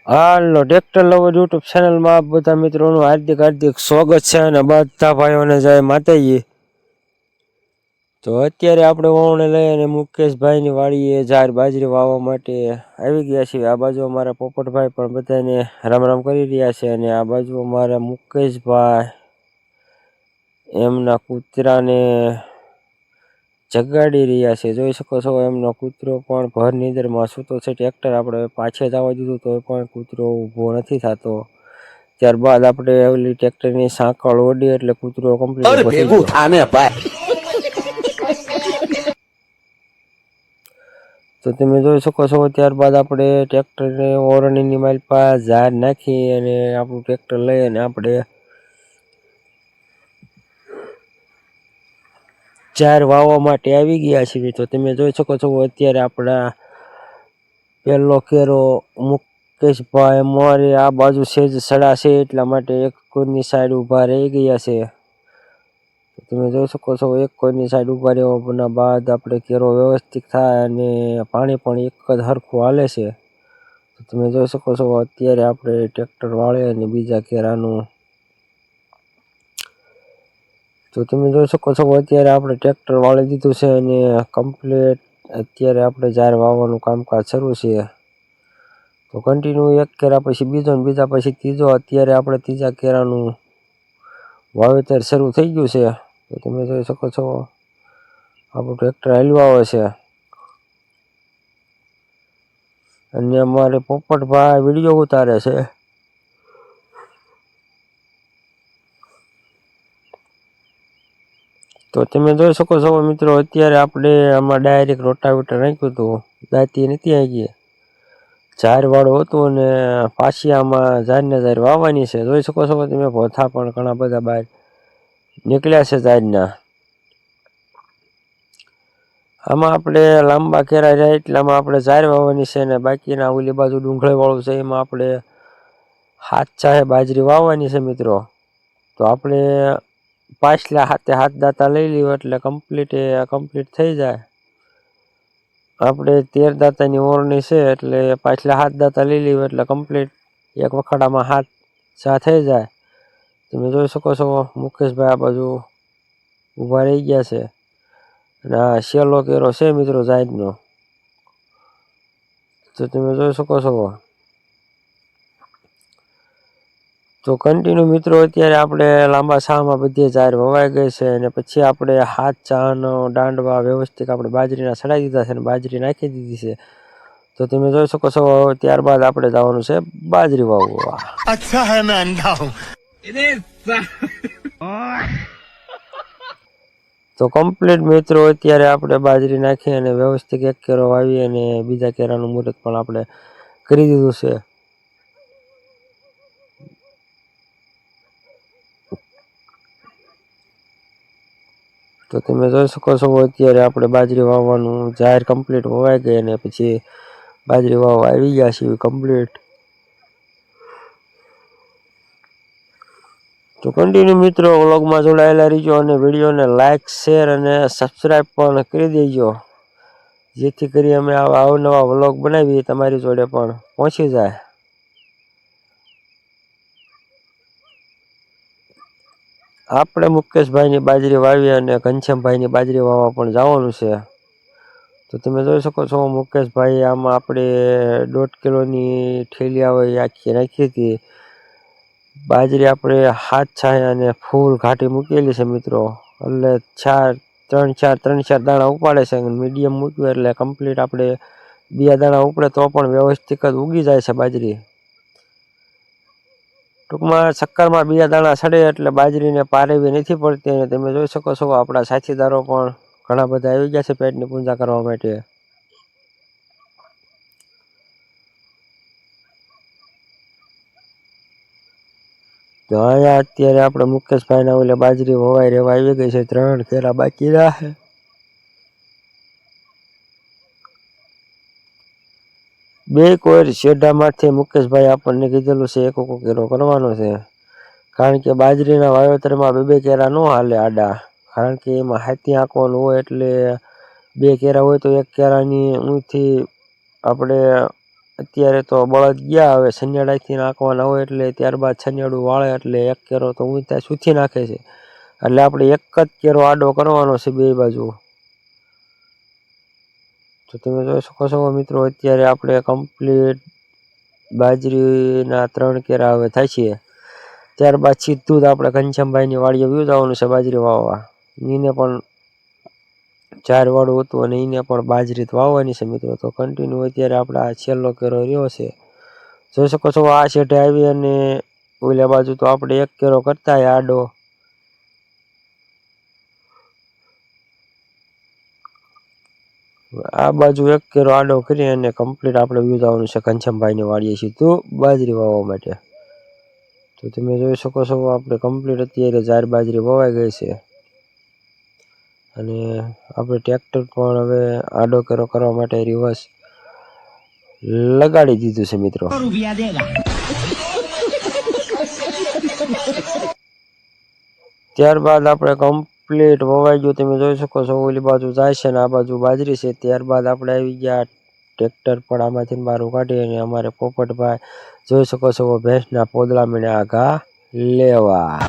હાલો tractor lover YouTube ચેનલમાં બધા મિત્રોનું હાર્દિક સ્વાગત છે અને બધા ભાઈઓને જય માતાજી। તો અત્યારે આપણે વાવણે લઈ અને મુકેશભાઈની વાડીએ જાર બાજરી વાવવા માટે આવી ગયા છીએ। આ બાજુ અમારા પોપટભાઈ પણ બધાને રામ રામ કરી રહ્યા છે અને આ બાજુ અમારા મુકેશભાઈ એમના કૂતરાને જગાડી રહ્યા છે। જોઈ શકો છો એમનો કૂતરો પણ ભર નીંદરમાં સૂતો છે। ટ્રેક્ટર આપણે પાછે જવા દીધું તો પણ કૂતરો ઊભો નથી થતો। ત્યારબાદ આપણે ઓલી ટ્રેક્ટરની સાંકળ ઓડી એટલે કૂતરો કમ્પ્લીટ ભેગું થાને ભાઈ। તો તમે જોઈ શકો છો ત્યારબાદ આપણે ટ્રેક્ટરને ઓરણીની માઇલ પર ઝાર નાખી અને આપણું ટ્રેક્ટર લઈ અને આપણે જાર વાવવા માટે આવી ગયા છીએ। તો તમે જોઈ શકો છો અત્યારે આપણા પહેલો કેરો મુકેશભાઈ અમારે આ બાજુ સેજ સડા છે એટલા માટે એક કોઈની સાઈડ ઊભા રહી ગયા છે। તમે જોઈ શકો છો એક કોઈની સાઈડ ઊભા રહેવાના બાદ આપણે કેરો વ્યવસ્થિત થાય અને પાણી પણ એક જ સરખું હાલે છે। તો તમે જોઈ શકો છો અત્યારે આપણે ટ્રેક્ટર વાળે અને બીજા કેરાનું તો તમે જોઈ શકો છો અત્યારે આપણે ટ્રેક્ટર વાળી દીધું છે અને કમ્પ્લીટ અત્યારે આપણે જાર વાવવાનું કામકાજ શરૂ છે। તો કન્ટિન્યુ એક કેરા પછી બીજો ને બીજા પછી ત્રીજો અત્યારે આપણે ત્રીજા કેરાનું વાવેતર શરૂ થઈ ગયું છે। તો તમે જોઈ શકો છો આપણું ટ્રેક્ટર હાલ્યું આવે છે અને અમારે પોપટભાઈ વિડીયો ઉતારે છે। તો તમે જોઈ શકો છો મિત્રો અત્યારે આપણે આમાં ડાયરેક્ટ રોટાવેટર નાખ્યું હતું, દાંતી નથી આવી જાર વાળું હતું અને પાછી આમાં જારને જાર વાવવાની છે। જોઈ શકો છો તમે ભોથા પણ ઘણા બધા બહાર નીકળ્યા છે જારના। આમાં આપણે લાંબા કેરા રહ્યા એટલામાં આપણે જાર વાવવાની છે અને બાકીના ઓલી બાજુ ડુંગળી વાળું છે એમાં આપણે હાથ ચાહે બાજરી વાવવાની છે મિત્રો। તો આપણે પાછલા હાથે હાથ દાતા લઈ લઈએ એટલે કમ્પ્લીટ થઈ જાય। આપણે 13 દાતાની ઓરણી છે એટલે પાછલા હાથ દાતા લઈ લઈએ એટલે કમ્પ્લીટ એક વખાડામાં હાથ ચા થઈ જાય। તમે જોઈ શકો છો મુકેશભાઈ આ બાજુ ઊભા રહી ગયા છે અને આ છેલ્લો કેરો છે મિત્રો જાહેરનો। તો તમે જોઈ શકો છો તો કન્ટિન્યુ મિત્રો અત્યારે આપણે લાંબા છામાં બધી જાર વવાઈ ગઈ છે અને પછી આપણે હાથ ચાનો દાંડવા વ્યવસ્થિત આપણે બાજરીના ચડાવી દીધા છે અને બાજરી નાખી દીધી છે। તો તમે જોઈ શકો છો ત્યારબાદ આપણે જવાનું છે બાજરી વાવવા। अच्छा है मैं अंधा हूँ। તો કમ્પ્લીટ મિત્રો અત્યારે આપણે બાજરી નાખી અને વ્યવસ્થિત એક કેરો વાવી અને બીજા કેરાનું મુહૂર્ત પણ આપણે કરી દીધું છે। તો તમે જોઈ શકો છો અત્યારે આપણે બાજરી વાવવાનું જાહેર કમ્પ્લીટ વવાઈ ગઈ અને પછી બાજરી વાવવા આવી ગયા છીએ કમ્પ્લીટ। તો કન્ટિન્યુ મિત્રો વ્લોગમાં જોડાયેલા રહીજો અને વિડીયોને લાઇક શેર અને સબસ્ક્રાઈબ પણ કરી દેજો જેથી કરી અમે આવા અવનવા વ્લોગ બનાવી તમારી જોડે પણ પહોંચી જાય। આપણે મુકેશભાઈની બાજરી વાવી અને ઘનશ્યામભાઈની બાજરી વાવવા પણ જવાનું છે। તો તમે જોઈ શકો છો મુકેશભાઈ આમાં આપણે 1.5 કિલોની ઠેલી આવે એ આખી રાખી હતી બાજરી આપણે હાથ છાંય અને ફૂલ ઘાટી મૂકેલી છે મિત્રો। એટલે ત્રણ ચાર દાણા ઉપાડે છે મીડિયમ મૂક્યું એટલે કમ્પ્લીટ આપણે 2 દાણા ઉપડે તો પણ વ્યવસ્થિત જ ઉગી જાય છે બાજરી। ટૂંકમાં ચક્કરમાં 2 દાણા સડે એટલે બાજરીને પારેવી નથી પડતી અને તમે જોઈ શકો છો આપણા સાથીદારો પણ ઘણા બધા આવી ગયા છે પેટની પૂજા કરવા માટે। તો અહીંયા અત્યારે આપણે મુકેશભાઈના ઓલે બાજરી વવાઈ રહેવા આવી ગઈ છે, 3 કેરા બાકી રહ્યા। બે કોર શેઢામાંથી મુકેશભાઈ આપણને કીધેલું છે 1 કેરો કરવાનો છે કારણ કે બાજરીના વાવેતરમાં 2 કેરા ન હાલે આડા કારણ કે એમાં હાથી આંકવાનું હોય એટલે 2 કેરા હોય તો 1 કેરાની ઊંથી આપણે અત્યારે તો બળદ ગયા, હવે છન્યાડાથી નાખવાના હોય એટલે ત્યારબાદ છન્યાડું વાળે એટલે એક કેરો તો ઊંચા સૂથી નાખે છે. એટલે આપણે એક જ કેરો આડો કરવાનો છે બે બાજુ. તો તમે જોઈ શકો છો મિત્રો, અત્યારે આપણે કમ્પ્લીટ બાજરીના 3 કેરા હવે થાય છે. ત્યારબાદ સીધું જ આપણે ઘનશ્યામભાઈની વાડીએ વ્યૂ જવાનું છે બાજરી વાવવા. એને પણ 4 વાળું હતું અને એને પણ બાજરી વાવવાની છે મિત્રો. તો કન્ટિન્યુ અત્યારે આપણે આ છેલ્લો કેરો રહ્યો છે. જોઈ શકો છો આ છેટે આવી અને ઓલા બાજુ તો આપણે એક કેરો કરતા આડો. આ બાજુ એક કેરો આડો કરી અને કમ્પ્લીટ આપણે વ્યૂ જવાનું છે ઘનશ્યામભાઈની વાડીએ સીધું બાજરી વાવવા માટે. તો તમે જોઈ શકો છો આપણે કમ્પ્લીટ અત્યારે 4 બાજરી વવાઈ ગઈ છે અને આપણે ટ્રેક્ટર પણ હવે આડો કેરો કરવા માટે રિવર્સ લગાડી દીધું છે મિત્રો. ત્યારબાદ આપણે કમ્પ્લીટ વવાઈ ગયું, તમે જોઈ શકો છો ઓલી બાજુ જાય છે ને આ બાજુ બાજરી છે. ત્યારબાદ આપણે આવી ગયા ટ્રેક્ટર પણ આમાંથી બારું કાઢી અને અમારે પોપટભાઈ જોઈ શકો છો ભેંસના પોદળા મીણે આઘા લેવા.